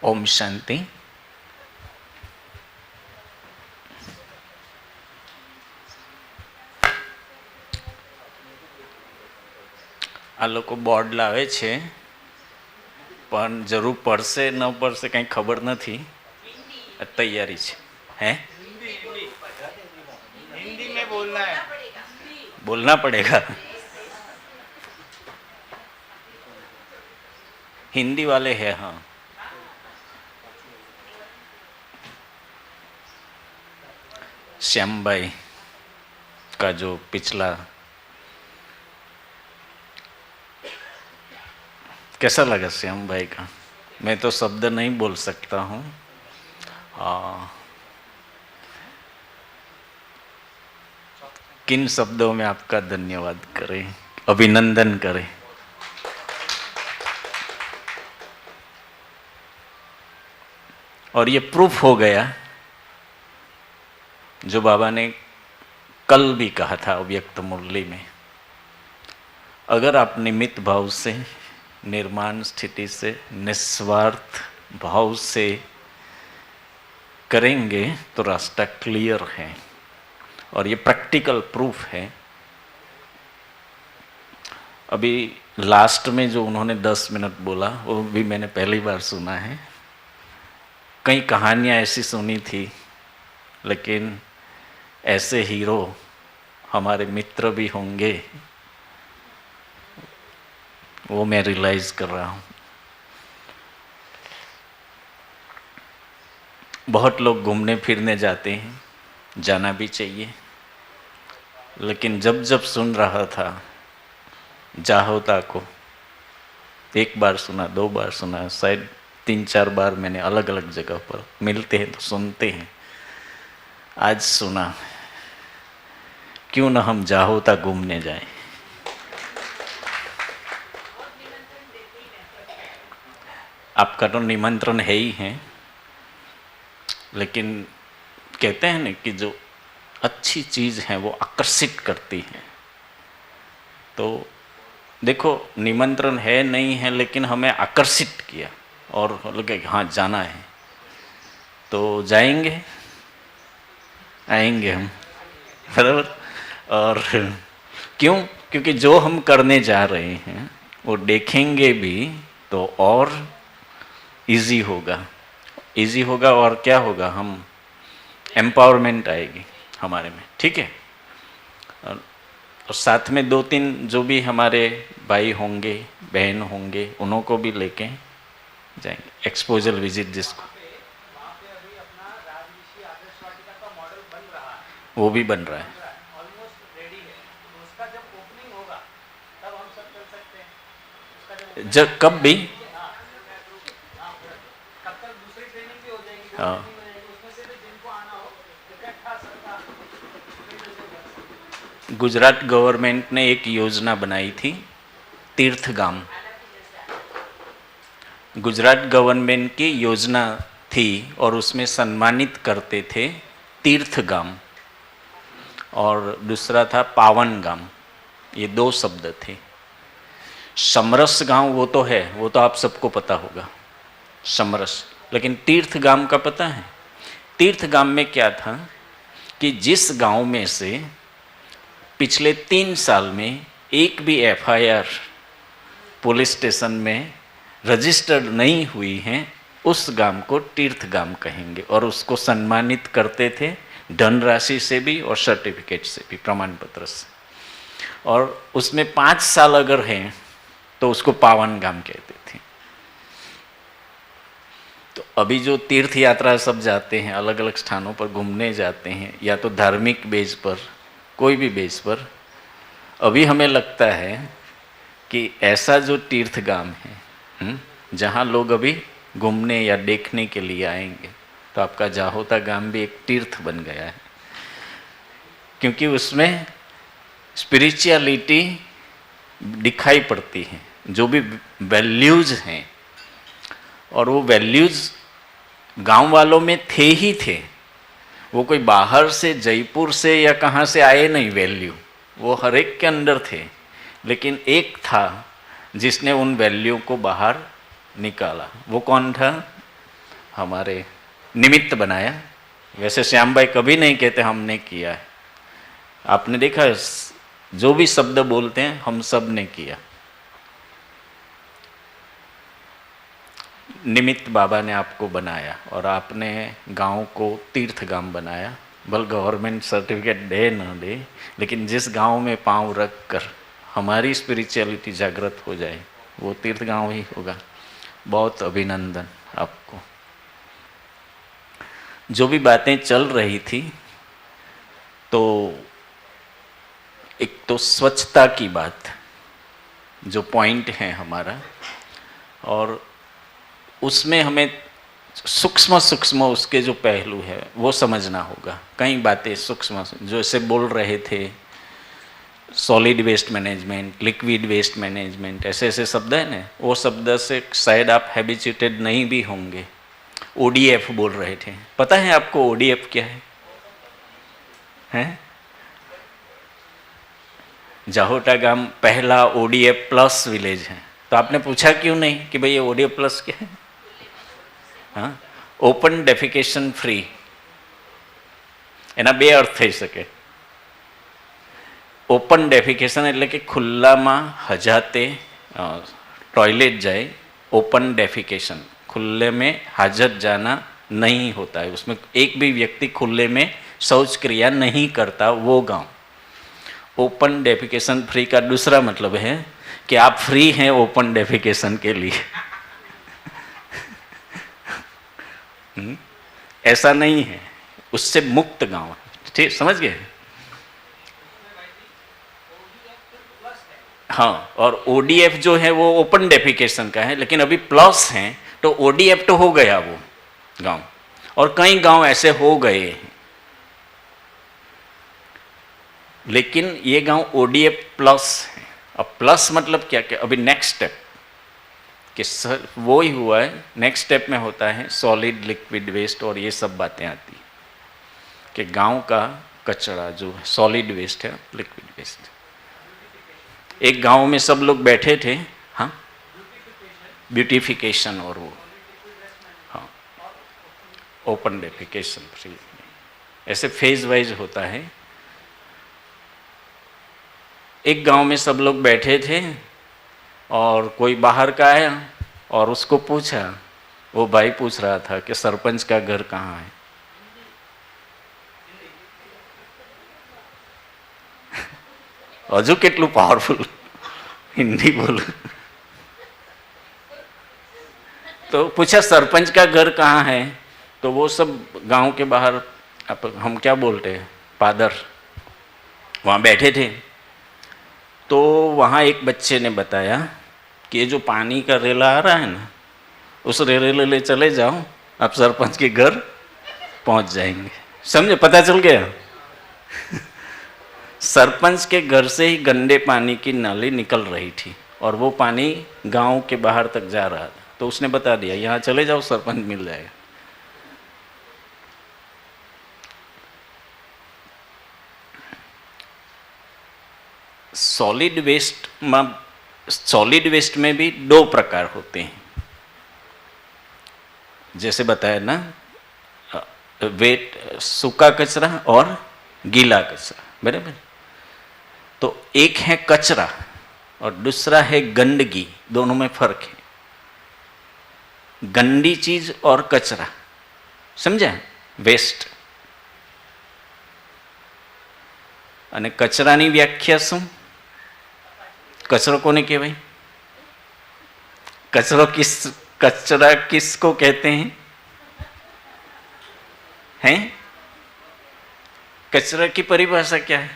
ओम शांति। આ લોકો બોર્ડ લાવે છે પણ જરૂર પડશે ન પડશે કંઈ ખબર નથી, તૈયારી છે। हैं हिंदी में बोलना है, बोलना पड़ेगा। हिंदी वाले हैं हाँ। श्याम भाई का जो पिछला कैसा लगा श्याम भाई का? मैं तो शब्द नहीं बोल सकता हूँ। किन शब्दों में आपका धन्यवाद करें, अभिनंदन करें? और ये प्रूफ हो गया जो बाबा ने कल भी कहा था अव्यक्त मुरली में, अगर आप निमित्त भाव से, निर्माण स्थिति से, निस्वार्थ भाव से करेंगे तो रास्ता क्लियर है। और ये प्रैक्टिकल प्रूफ है। अभी लास्ट में जो उन्होंने 10 मिनट बोला वो भी मैंने पहली बार सुना है। कई कहानियाँ ऐसी सुनी थी, लेकिन ऐसे हीरो हमारे मित्र भी होंगे वो मैं रियलाइज कर रहा हूँ। बहुत लोग घूमने फिरने जाते हैं, जाना भी चाहिए, लेकिन जब जब सुन रहा था जाहोता को, एक बार सुना, 2 बार सुना, शायद 3-4 बार मैंने अलग अलग जगह पर, मिलते हैं तो सुनते हैं, आज सुना क्यों न हम जाहोता घूमने जाएं। आपका तो निमंत्रण है ही है, लेकिन कहते हैं ना कि जो अच्छी चीज़ है वो आकर्षित करती है। तो देखो निमंत्रण है नहीं है, लेकिन हमें आकर्षित किया और लगे हाँ जाना है, तो जाएंगे, आएंगे हम, बराबर। और क्यों? क्योंकि जो हम करने जा रहे हैं वो देखेंगे भी तो और इजी होगा, इजी होगा। और क्या होगा, हम एम्पावरमेंट आएगी हमारे में, ठीक है। और साथ में 2-3 जो भी हमारे भाई होंगे, बहन होंगे, उन्हों को भी लेके जाएंगे, एक्सपोजर विजिट जिसको, वो भी बन रहा है। जब कब भी हाँ, गुजरात गवर्नमेंट ने एक योजना बनाई थी, तीर्थगाम। गुजरात गवर्नमेंट की योजना थी और उसमें सम्मानित करते थे तीर्थगाम, और दूसरा था पावनगाम। ये 2 शब्द थे। समरस गांव वो तो है, वो तो आप सबको पता होगा, समरस। लेकिन तीर्थगाम का पता है? तीर्थगाम में क्या था कि जिस गांव में से पिछले 3 साल में एक भी FIR पुलिस स्टेशन में रजिस्टर्ड नहीं हुई है, उस गांव को तीर्थगाम कहेंगे। और उसको सम्मानित करते थे धनराशि से भी और सर्टिफिकेट से भी, प्रमाण पत्र से। और उसमें 5 साल अगर हैं तो उसको पावन गांव कहते थे। तो अभी जो तीर्थ यात्रा सब जाते हैं, अलग अलग स्थानों पर घूमने जाते हैं, या तो धार्मिक बेस पर, कोई भी बेस पर, अभी हमें लगता है कि ऐसा जो तीर्थगाम है जहाँ लोग अभी घूमने या देखने के लिए आएंगे, तो आपका जाहोता गांव भी एक तीर्थ बन गया है, क्योंकि उसमें स्पिरिचुअलिटी दिखाई पड़ती है, जो भी वैल्यूज हैं। और वो वैल्यूज गांव वालों में थे ही थे, वो कोई बाहर से, जयपुर से या कहाँ से आए नहीं वैल्यू, वो हर एक के अंदर थे। लेकिन एक था जिसने उन वैल्यू को बाहर निकाला, वो कौन था? हमारे निमित्त बनाया। वैसे श्याम भाई कभी नहीं कहते हमने किया है। आपने देखा जो भी शब्द बोलते हैं हम सब ने किया। निमित्त बाबा ने आपको बनाया और आपने गांव को तीर्थगाम बनाया। भले गवर्नमेंट सर्टिफिकेट दे न दे, लेकिन जिस गांव में पांव रख कर हमारी स्पिरिचुअलिटी जागृत हो जाए वो तीर्थगांव ही होगा। बहुत अभिनंदन आपको। जो भी बातें चल रही थी तो एक तो स्वच्छता की बात जो पॉइंट है हमारा, और उसमें हमें सूक्ष्म सूक्ष्म उसके जो पहलू है वो समझना होगा। कई बातें सूक्ष्म जो ऐसे बोल रहे थे, solid waste management, liquid waste management, ऐसे ऐसे शब्द है ना, वो शब्द से शायद आप हैबिचुएटेड नहीं भी होंगे। ओडीएफ बोल रहे थे, पता है आपको ओडीएफ क्या है? हैं? जाहोटा गांव पहला ओडीएफ प्लस विलेज है। तो आपने पूछा क्यों नहीं कि भाई ये ओडीएफ प्लस क्या है? हाँ, ओपन डेफिकेशन फ्री એના બે અર્થ થઈ શકે। ઓપન ડેફિકેશન એટલે કે ખુલ્લામાં હજાતે टॉयलेट जाए। ओपन डेफिकेशन खुले में हाजत जाना नहीं होता है, उसमें एक भी व्यक्ति खुले में शौच क्रिया नहीं करता, वो गांव। ओपन डेफिकेशन फ्री का दूसरा मतलब है कि आप फ्री हैं ओपन डेफिकेशन के लिए। ऐसा नहीं है, उससे मुक्त गांव है। ठीक समझ गए? हाँ, और ओडीएफ जो है वो ओपन डेफिकेशन का है, लेकिन अभी प्लस है तो ओडीएफ तो हो गया वो गांव, और कई गांव ऐसे हो गए हैं। लेकिन ये गांव ओडीएफ प्लस है। अब प्लस मतलब क्या? क्या अभी नेक्स्ट स्टेप कि सर वो ही हुआ है। नेक्स्ट स्टेप में होता है सॉलिड लिक्विड वेस्ट, और ये सब बातें आती कि गांव का कचरा जो सॉलिड वेस्ट है, लिक्विड वेस्ट। एक गांव में सब लोग बैठे थे, हाँ, ब्यूटिफिकेशन और वो, हाँ, ओपन डेफिकेशन फ्री, ऐसे फेज वाइज होता है। एक गांव में सब लोग बैठे थे और कोई बाहर का आया और उसको पूछा, वो भाई पूछ रहा था कि सरपंच का घर कहाँ है। हजू केटलू पावरफुल हिंदी बोल। तो पूछा सरपंच का घर कहाँ है, तो वो सब गांव के बाहर, हम क्या बोलते हैं, पादर, वहाँ बैठे थे। तो वहाँ एक बच्चे ने बताया कि ये जो पानी का रेला आ रहा है ना, उस रेले ले चले जाओ, आप सरपंच के घर पहुँच जाएंगे। समझे? पता चल गया। सरपंच के घर से ही गंदे पानी की नाली निकल रही थी और वो पानी गांव के बाहर तक जा रहा था। तो उसने बता दिया यहाँ चले जाओ, सरपंच मिल जाएगा। सॉलिड वेस्ट में भी दो प्रकार होते हैं, जैसे बताया ना, वेट सूखा कचरा और गीला कचरा, बराबर। तो एक है कचरा और दूसरा है गंदगी, दोनों में फर्क है। गंदी चीज और कचरा, समझा? वेस्ट। અને કચરાની વ્યાખ્યા શું? કચરો કોને કહેવાય? कचरा किसको कहते हैं? हैं? कचरा की परिभाषा क्या है?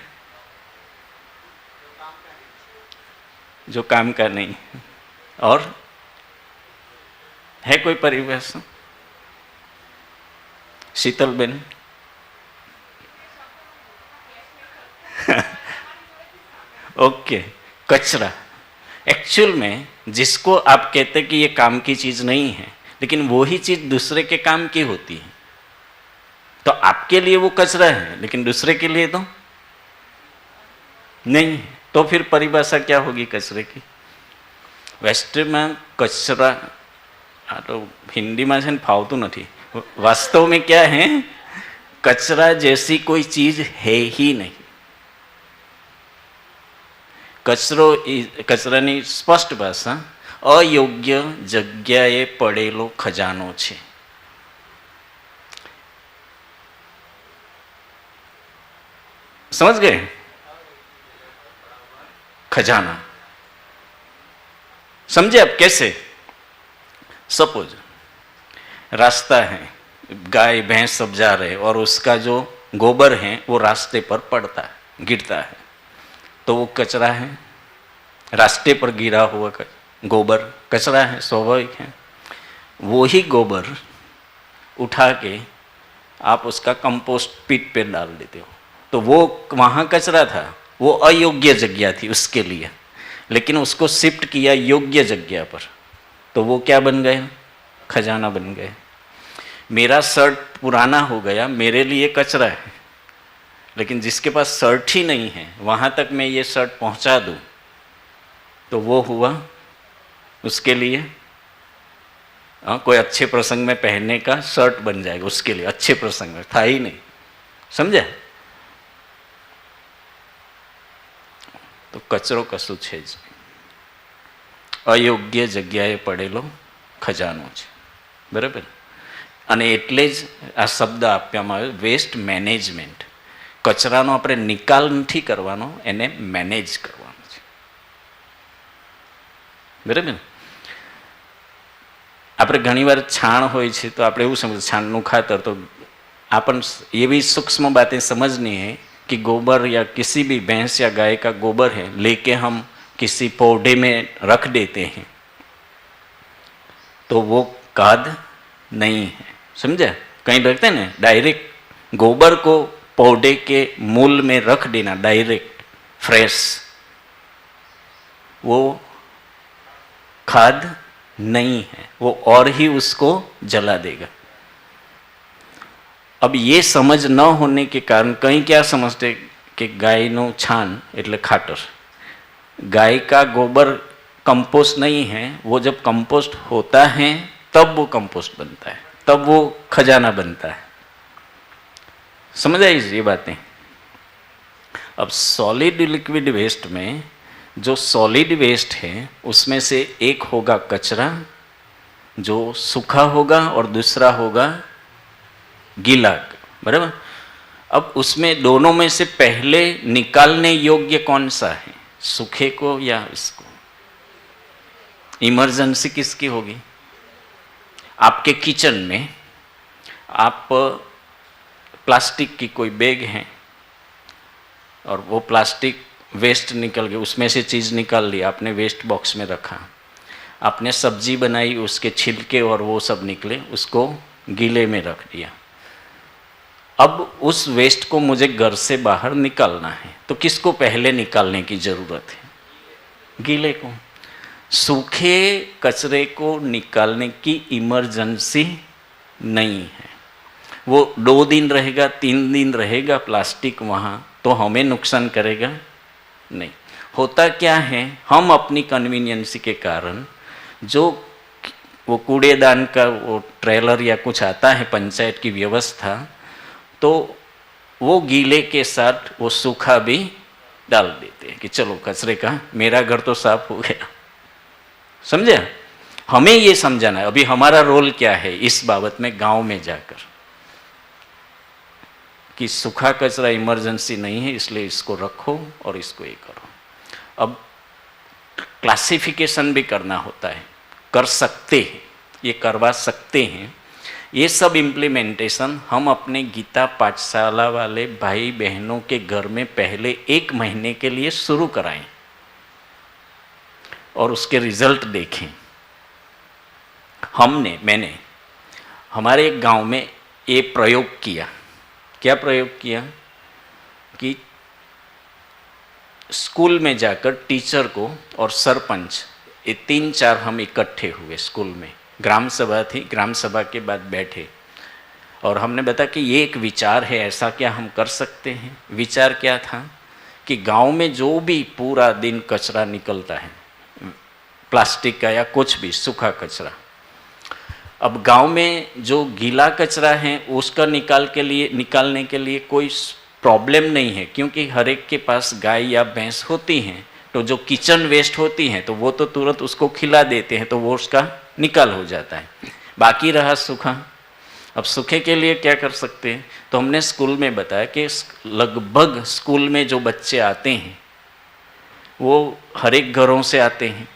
जो काम का नहीं। और है कोई परिभाषा? शीतल बेन? ओके, कचरा एक्चुअल में जिसको आप कहते कि ये काम की चीज नहीं है, लेकिन वही चीज दूसरे के काम की होती है, तो आपके लिए वो कचरा है, लेकिन दूसरे के लिए तो नहीं। तो फिर परिभाषा क्या होगी कचरे की? वेस्ट में कचरा हाँ तो हिंदी में से फावतू नहीं। वास्तव में क्या है, कचरा जैसी कोई चीज है ही नहीं। કચરાની સ્પષ્ટ ભાષા અયોગ્ય જગ્યાએ પડેલો ખજાનો છે. समझ गए? खजाना समझे आप कैसे? सपोज रास्ता है, गाय भैंस सब जा रहे और उसका जो गोबर है वो रास्ते पर पड़ता है, गिरता है, तो वो कचरा है. रास्ते पर गिरा हुआ गोबर कचरा है, स्वाभाविक है. वो ही गोबर उठा के आप उसका कंपोस्ट पिट पे डाल देते हो, तो वो वहाँ कचरा था, वो अयोग्य जगह थी उसके लिए, लेकिन उसको शिफ्ट किया योग्य जगह पर, तो वो क्या बन गए? खजाना बन गए. मेरा शर्ट पुराना हो गया, मेरे लिए कचरा है, लेकिन जिसके पास शर्ट ही नहीं है वहाँ तक मैं ये शर्ट पहुँचा दूँ तो वो हुआ उसके लिए कोई अच्छे प्रसंग में पहनने का शर्ट बन जाएगा उसके लिए. अच्छे प्रसंग में था ही नहीं, समझे? તો કચરો કશું છે જ અયોગ્ય જગ્યાએ પડેલો ખજાનો છે, બરાબર? અને એટલે જ આ શબ્દ આપવામાં આવ્યો વેસ્ટ મેનેજમેન્ટ. કચરાનો આપણે નિકાલ નથી કરવાનો, એને મેનેજ કરવાનો છે, બરાબર? આપણે ઘણીવાર છાણ હોય છે તો આપણે એવું સમજ છાણનું ખાતર, તો अपन ये सूक्ष्म बातें समझनी है कि गोबर या किसी भी भैंस या गाय का गोबर है लेके हम किसी पौधे में रख देते हैं तो वो खाद नहीं है, समझा? कहीं रखते हैं ना, डायरेक्ट गोबर को पौधे के मूल में रख देना, डायरेक्ट फ्रेश, वो खाद नहीं है, वो और ही उसको जला देगा. अब ये समझ न होने के कारण कहीं क्या समझते कि गाय नो छान એટલે ખાતર, गाय का गोबर कंपोस्ट नहीं है. वो जब कंपोस्ट होता है तब वो कंपोस्ट बनता है, तब वो खजाना बनता है. समझ आई ये बातें? अब सॉलिड लिक्विड वेस्ट में जो सॉलिड वेस्ट है उसमें से एक होगा कचरा जो सूखा होगा और दूसरा होगा गीला, बराबर? अब उसमें दोनों में से पहले निकालने योग्य कौन सा है, सूखे को या इसको? इमरजेंसी किसकी होगी? आपके किचन में आप प्लास्टिक की कोई बैग है और वो प्लास्टिक वेस्ट निकल गया, उसमें से चीज़ निकाल ली, आपने वेस्ट बॉक्स में रखा, आपने सब्जी बनाई, उसके छिलके और वो सब निकले, उसको गीले में रख दिया. अब उस वेस्ट को मुझे घर से बाहर निकालना है, तो किसको पहले निकालने की ज़रूरत है? गीले को. सूखे कचरे को निकालने की इमरजेंसी नहीं है. वो 2 दिन रहेगा, 3 दिन रहेगा प्लास्टिक वहाँ, तो हमें नुकसान करेगा नहीं. होता क्या है, हम अपनी कन्वीनियंसी के कारण जो वो कूड़ेदान का वो ट्रेलर या कुछ आता है पंचायत की व्यवस्था, तो वो गीले के साथ वो सूखा भी डाल देते हैं कि चलो कचरे का मेरा घर तो साफ हो गया. समझे? हमें ये समझाना है अभी हमारा रोल क्या है इस बाबत में गांव में जाकर, कि सूखा कचरा इमरजेंसी नहीं है इसलिए इसको रखो और इसको ये करो. अब क्लासिफिकेशन भी करना होता है, कर सकते हैं, ये करवा सकते हैं. ये सब इम्प्लीमेंटेशन हम अपने गीता पाठशाला वाले भाई बहनों के घर में पहले 1 महीने के लिए शुरू कराएं और उसके रिजल्ट देखें. मैंने हमारे एक गांव में ये प्रयोग किया. क्या प्रयोग किया कि स्कूल में जाकर टीचर को और सरपंच, ये 3-4 हम इकट्ठे हुए स्कूल में. ग्राम सभा थी, ग्राम सभा के बाद बैठे और हमने बताया कि ये एक विचार है, ऐसा क्या हम कर सकते हैं. विचार क्या था कि गांव में जो भी पूरा दिन कचरा निकलता है, प्लास्टिक का या कुछ भी सूखा कचरा, अब गांव में जो गीला कचरा है उसका निकालने के लिए कोई प्रॉब्लम नहीं है, क्योंकि हर एक के पास गाय या भैंस होती हैं। तो जो किचन वेस्ट होती हैं तो वो तो तुरंत उसको खिला देते हैं, तो वो उसका निकाल हो जाता है। बाकी रहा सूखा, अब सूखे के लिए क्या कर सकते हैं? तो हमने स्कूल में बताया कि लगभग स्कूल में जो बच्चे आते हैं वो हर एक घरों से आते हैं।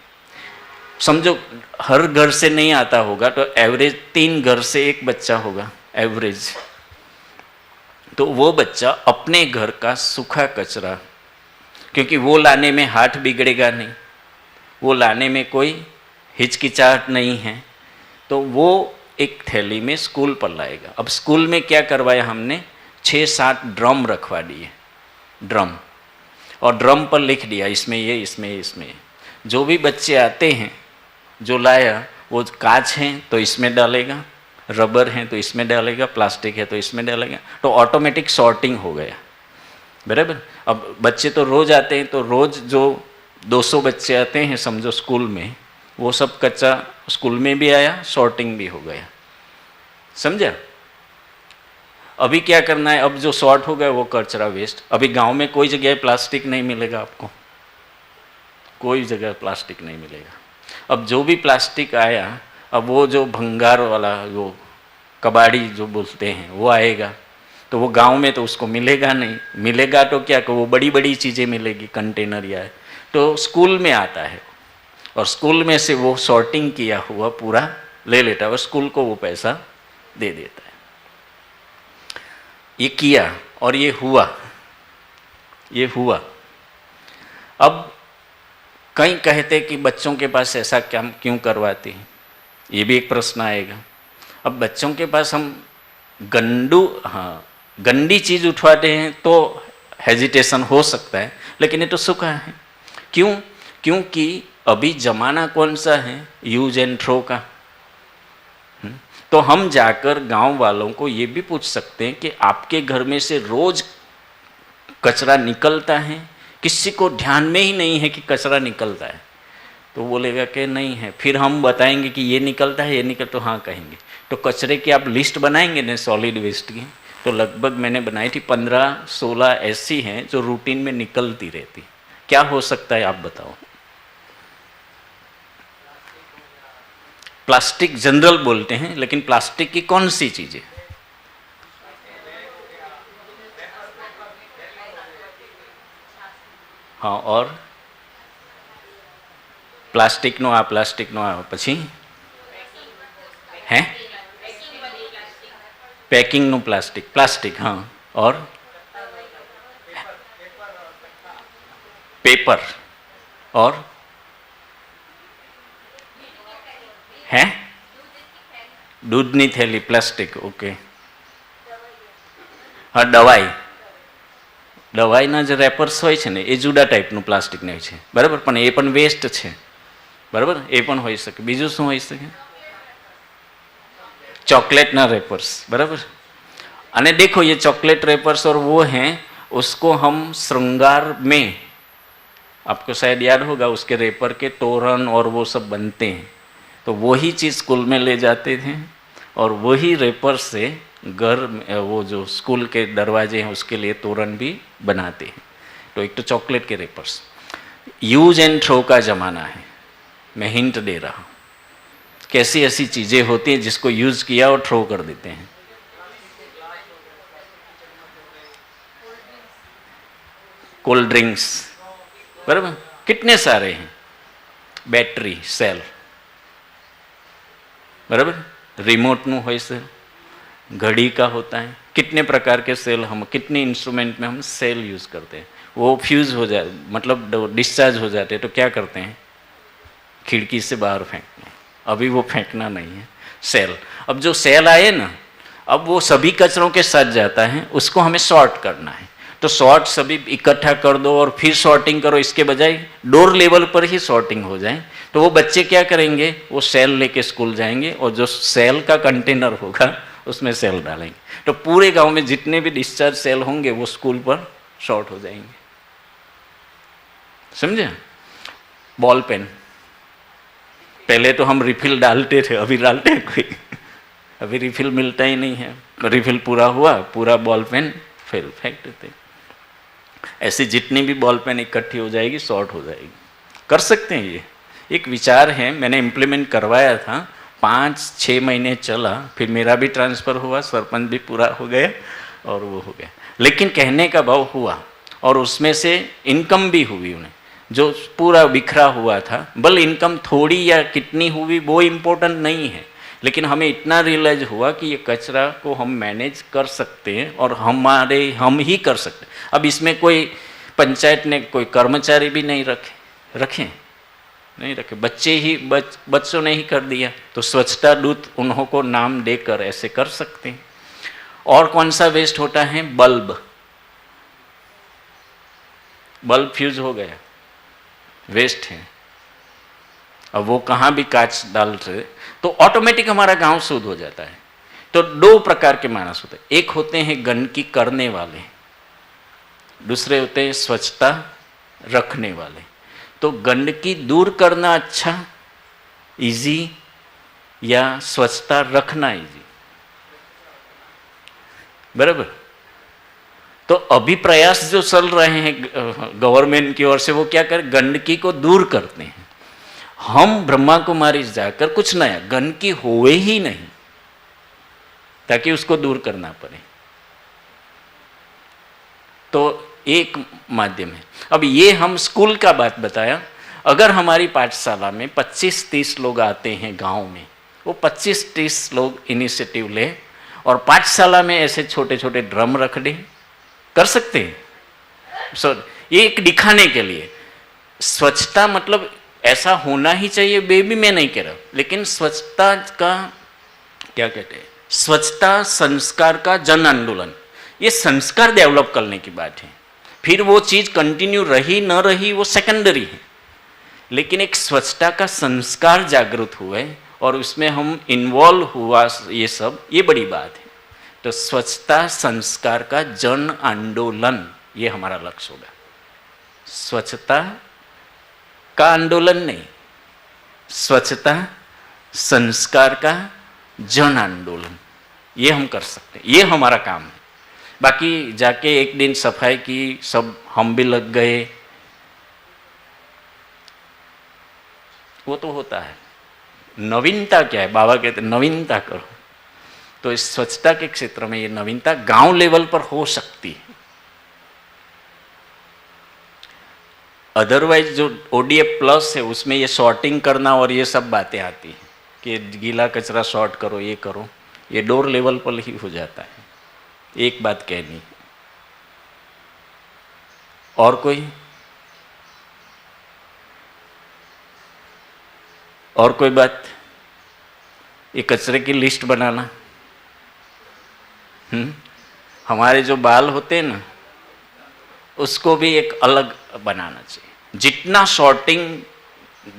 समझो हर घर से नहीं आता होगा तो एवरेज 3 घर से एक बच्चा होगा एवरेज। तो वो बच्चा अपने घर का सूखा कचरा, क्योंकि वो लाने में हाथ बिगड़ेगा नहीं, वो लाने में कोई हिचकिचाहट नहीं है, तो वो एक थैली में स्कूल पर लाएगा। अब स्कूल में क्या करवाया हमने, 6-7 ड्रम रखवा दिए, ड्रम, और ड्रम पर लिख दिया इसमें ये, इसमें ये, इसमें ये। जो भी बच्चे आते हैं, जो लाया वो कांच है तो इसमें डालेगा, रबर है तो इसमें डालेगा, प्लास्टिक है तो इसमें डालेगा, तो ऑटोमेटिक सॉर्टिंग हो गया, बराबर। अब बच्चे तो रोज आते हैं, तो रोज जो 200 बच्चे आते हैं समझो स्कूल में, वो सब कच्चा स्कूल में भी आया, सॉर्टिंग भी हो गया, समझा। अभी क्या करना है, अब जो सॉर्ट हो गया वो कचरा वेस्ट। अभी गांव में कोई जगह प्लास्टिक नहीं मिलेगा आपको, कोई जगह प्लास्टिक नहीं मिलेगा। अब जो भी प्लास्टिक आया, अब वो जो भंगार वाला, वो कबाड़ी जो बोलते हैं, वो आएगा, तो वो गांव में तो उसको मिलेगा नहीं। मिलेगा तो क्या, कि वो बड़ी बड़ी चीज़ें मिलेगी, कंटेनर या, तो स्कूल में आता है और स्कूल में से वो सॉर्टिंग किया हुआ पूरा ले लेता है और स्कूल को वो पैसा दे देता है। ये किया और ये हुआ, ये हुआ। अब कई कहते कि बच्चों के पास ऐसा काम क्यों करवाते हैं, ये भी एक प्रश्न आएगा। अब बच्चों के पास हम गंदी चीज़ उठवाते हैं तो हेजिटेशन हो सकता है, लेकिन ये तो सूखा है। क्यों? क्योंकि अभी जमाना कौन सा है, यूज एंड थ्रो का। तो हम जाकर गांव वालों को ये भी पूछ सकते हैं कि आपके घर में से रोज कचरा निकलता है? किसी को ध्यान में ही नहीं है कि कचरा निकलता है, तो बोलेगा कि नहीं है। फिर हम बताएंगे कि ये निकलता है, ये निकल, तो हाँ कहेंगे। तो कचरे की आप लिस्ट बनाएंगे ना सॉलिड वेस्ट की, तो लगभग मैंने बनाई थी 15-16 ऐसी हैं जो रूटीन में निकलती रहती। क्या हो सकता है आप बताओ? प्लास्टिक जनरल बोलते हैं, लेकिन प्लास्टिक की कौन सी चीजें? हाँ, और प्लास्टिक नो आ પછી है पैकिंग नो प्लास्टिक, हाँ, और पेपर, और है दूधनी थैली प्लास्टिक, ओके। हाँ, દવાઈના જે રેપર્સ હોય છે ને એ જુદા ટાઈપનું પ્લાસ્ટિકનું હોય છે, બરાબર, પણ એ પણ વેસ્ટ છે, બરાબર, એ પણ હોઈ શકે। બીજું શું હોઈ શકે? चॉकलेटना रेपर्स, बराबर। अने देखो ये चॉकलेट रेपर्स और वो हैं, उसको हम श्रृंगार में, आपको शायद याद होगा, उसके रेपर के तोरण और वो सब बनते हैं, तो वही चीज़ स्कूल में ले जाते थे और वही रेपर से घर वो जो स्कूल के दरवाजे हैं उसके लिए तोरण भी बनाते हैं। तो एक तो चॉकलेट के रेपर्स, यूज एंड थ्रो का ज़माना है। मैं हिंट दे रहा हूँ, कैसी ऐसी चीज़ें होती हैं जिसको यूज किया और थ्रो कर देते हैं। कोल्ड ड्रिंक्स, बराबर, कितने सारे हैं। बैटरी सेल, बराबर, रिमोट नु होय सेल, घड़ी का होता है, कितने प्रकार के सेल, हम कितने इंस्ट्रूमेंट में हम सेल यूज करते हैं। वो फ्यूज हो जाए, मतलब डिस्चार्ज हो जाते हैं, तो क्या करते हैं, खिड़की से बाहर फेंकते हैं। अभी वो फेंकना नहीं है, सेल। अब जो सेल आए ना, अब वो सभी कचरों के साथ जाता है, उसको हमें सॉर्ट करना है। तो सॉर्ट सभी इकट्ठा कर दो और फिर सॉर्टिंग करो, इसके बजाय डोर लेवल पर ही सॉर्टिंग हो जाए। तो वो बच्चे क्या करेंगे, वो सेल लेके स्कूल जाएंगे और जो सेल का कंटेनर होगा उसमें सेल डालेंगे। तो पूरे गांव में जितने भी डिस्चार्ज सेल होंगे वो स्कूल पर शॉर्ट हो जाएंगे, समझे। बॉल पेन, पहले तो हम रिफिल डालते थे, अभी डालते हैं कोई? अभी रिफिल मिलता ही नहीं है, रिफिल पूरा हुआ, पूरा बॉल पेन फिर फेंक देते। ऐसी जितनी भी बॉल पेन इकट्ठी हो जाएगी शॉर्ट हो जाएगी। कर सकते हैं, ये एक विचार है, मैंने इम्प्लीमेंट करवाया था, 5-6 महीने चला, फिर मेरा भी ट्रांसफ़र हुआ, सरपंच भी पूरा हो गया और वो हो गया। लेकिन कहने का भाव हुआ और उसमें से इनकम भी हुई उन्हें, जो पूरा बिखरा हुआ था। बल इनकम थोड़ी या कितनी हुई वो इम्पोर्टेंट नहीं है, लेकिन हमें इतना रियलाइज हुआ कि ये कचरा को हम मैनेज कर सकते हैं और हम ही कर सकते हैं। अब इसमें कोई पंचायत ने कोई कर्मचारी भी नहीं रखे नहीं रखे, बच्चों ने ही कर दिया, तो स्वच्छता दूत उन्हों को नाम देकर ऐसे कर सकते हैं। और कौन सा वेस्ट होता है? बल्ब फ्यूज हो गया, वेस्ट है। अब वो कहाँ भी कांच डाल रहे तो ऑटोमेटिक हमारा गांव शुद्ध हो जाता है। तो 2 प्रकार के मानस होते हैं, एक होते हैं गंदगी करने वाले, दूसरे होते हैं स्वच्छता रखने वाले। तो गंदगी दूर करना अच्छा इजी या स्वच्छता रखना इजी? बराबर। तो अभी प्रयास जो चल रहे हैं गवर्नमेंट की ओर से, वो क्या कर गंदगी को दूर करते हैं। हम ब्रह्मा कुमारी जाकर कुछ नया गंदगी होए ही नहीं ताकि उसको दूर करना पड़े, तो एक माध्यम है। अब ये हम स्कूल का बात बताया। अगर हमारी पाठशाला में 25-30 लोग आते हैं गांव में, वो 25-30 लोग इनिशिएटिव ले और पाठशाला में ऐसे छोटे छोटे ड्रम रख दें, कर सकते हैं। ये एक दिखाने के लिए स्वच्छता मतलब ऐसा होना ही चाहिए, बेबी मैं नहीं कह रहा, लेकिन स्वच्छता का क्या कहते हैं, स्वच्छता संस्कार का जन आंदोलन, ये संस्कार डेवलप करने की बात है। फिर वो चीज़ कंटिन्यू रही न रही वो सेकेंडरी है, लेकिन एक स्वच्छता का संस्कार जागृत हुए और उसमें हम इन्वॉल्व हुआ, ये सब ये बड़ी बात है। तो स्वच्छता संस्कार का जन आंदोलन ये हमारा लक्ष्य होगा। स्वच्छता का आंदोलन नहीं, स्वच्छता संस्कार का जन आंदोलन, ये हम कर सकते हैं, ये हमारा काम है। बाकी जाके एक दिन सफाई की, सब हम भी लग गए, वो तो होता है। नवीनता क्या है? बाबा कहते नवीनता करो। तो इस स्वच्छता के क्षेत्र में ये नवीनता गांव लेवल पर हो सकती है। अदरवाइज जो ODF प्लस है उसमें ये सॉर्टिंग करना और ये सब बातें आती हैं कि गीला कचरा सॉर्ट करो, ये करो, ये डोर लेवल पर ही हो जाता है। एक बात कहनी, और कोई बात? ये कचरे की लिस्ट बनाना, हमारे जो बाल होते हैं ना, उसको भी एक अलग बनाना चाहिए। जितना सॉर्टिंग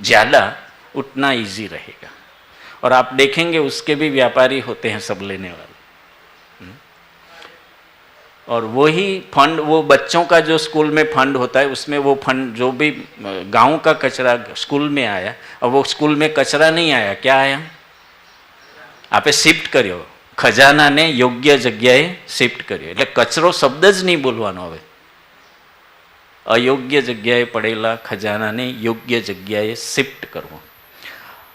ज़्यादा उतना इजी रहेगा। और आप देखेंगे उसके भी व्यापारी होते हैं सब लेने वाले, और वही फंड, वो बच्चों का जो स्कूल में फंड होता है उसमें वो फंड जो भी गांव का कचरा स्कूल में आया, और वो स्कूल में कचरा नहीं आया, क्या आया? आपे शिफ्ट કર્યો, ખજાનાને યોગ્ય જગ્યાએ શિફ્ટ કર્યો। એટલે કચરો શબ્દ જ નહીં બોલવાનો હવે, અયોગ્ય જગ્યાએ પડેલા ખજાનાને યોગ્ય જગ્યાએ શિફ્ટ કરવો।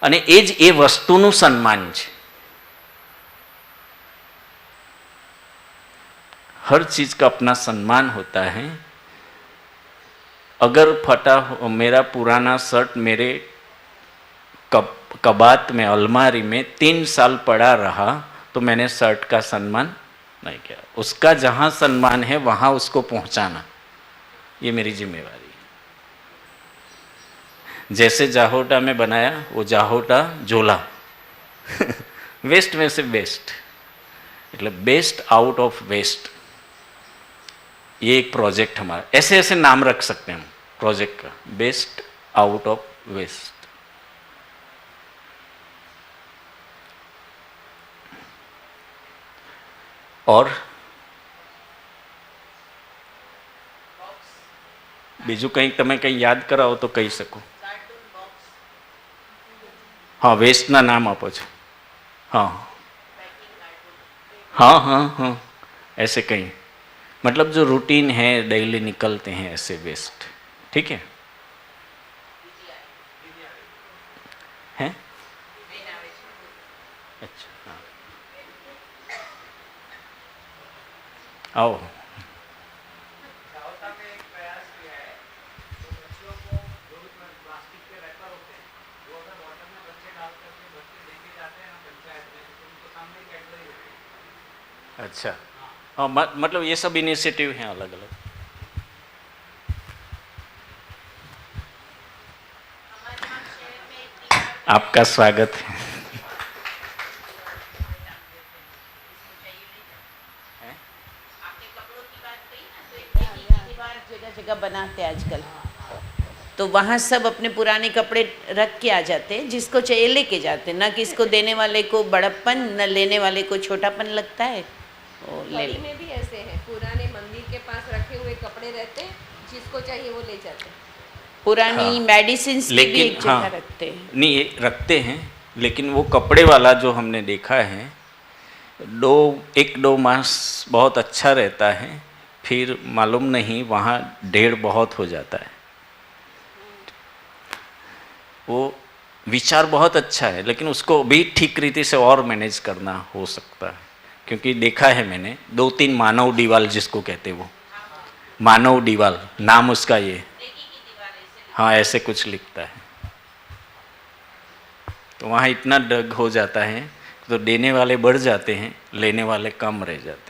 અને એ જ એ વસ્તુનું સન્માન છે। हर चीज़ का अपना सम्मान होता है। अगर फटा मेरा पुराना शर्ट मेरे कबात में, अलमारी में 3 साल पड़ा रहा, तो मैंने शर्ट का सम्मान नहीं किया। उसका जहाँ सम्मान है वहाँ उसको पहुँचाना, ये मेरी जिम्मेवारी है। जैसे जाहोटा में बनाया, वो जाहोटा झोला वेस्ट में से बेस्ट, मतलब बेस्ट आउट ऑफ वेस्ट, ये एक प्रोजेक्ट हमारा, ऐसे ऐसे नाम रख सकते हैं हम प्रोजेक्ट का, बेस्ट आउट ऑफ वेस्ट। और बीजू कहीं तमे कहीं याद कराओ तो कही सको। हाँ, वेस्ट ना नाम आपो छो। हाँ, हाँ हाँ हाँ, ऐसे कहीं मतलब जो रूटीन है डेली निकलते हैं ऐसे वेस्ट, ठीक है हैं? अच्छा हाँ, आओ। अच्छा हाँ, मतलब ये सब इनिशिएटिव हैं अलग अलग। आपका स्वागत है। जगह जगह बनाते हैं आजकल, तो वहाँ सब अपने पुराने कपड़े रख के आ जाते हैं, जिसको चाहिए लेके जाते हैं, ना किसको देने वाले को बड़प्पन न लेने वाले को छोटापन लगता है, वो ले कड़ी ले। में भी ऐसे हैं, पुराने मंदिर के पास रखे हुए कपड़े रहते हैं, जिसको चाहिए वो ले जाते हैं। पुरानी हाँ मेडिसिन्स की भी लेकिन एक हाँ, जगह रखते हैं। नहीं ये रखते हैं, लेकिन वो कपड़े वाला जो हमने देखा है, 1-2 मास बहुत अच्छा रहता है, फिर मालूम नहीं वहाँ ढेर बहुत हो जाता है। वो विचार बहुत अच्छा है, लेकिन उसको भी ठीक रीति से और मैनेज करना हो सकता है, क्योंकि देखा है मैंने 2-3 मानव दीवाल जिसको कहते वो मानव दीवाल नाम उसका ये, हाँ ऐसे कुछ लिखता है। तो वहाँ इतना डग हो जाता है तो देने वाले बढ़ जाते हैं, लेने वाले कम रह जाते हैं।